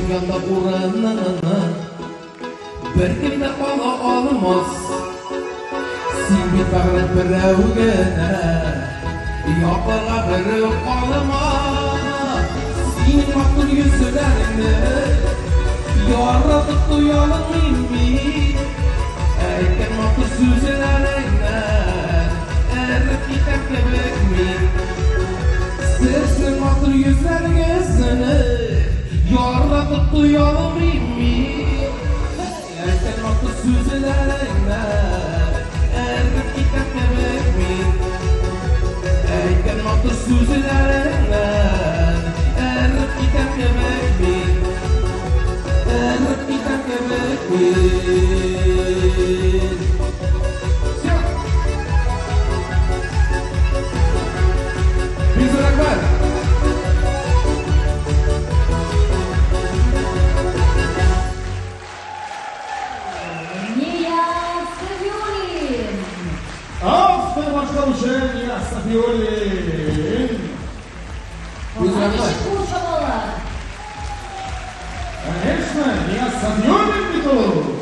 koyganda uğrananana bir kimde ola olmaz. Sen bir bağırıp bir evgene yapıla bir olmaz. Senin maktul yüzlerini yaratıp duyalım mi? Erken maktul sözlerinden erip giden kebek mi? Senin maktul yüzlerini yaratıp duyalım mi? Erken maktul sözlerinden erip giden kebek mi? Erken maktul sözlerinden erip giden kebek mi? Erip giden kebek mi? Aferin başkanım Nihat Safiyoğlu'nun. Kardeşim bu çabalar. Resmen Nihat Safiyoğlu'nun bir dolu.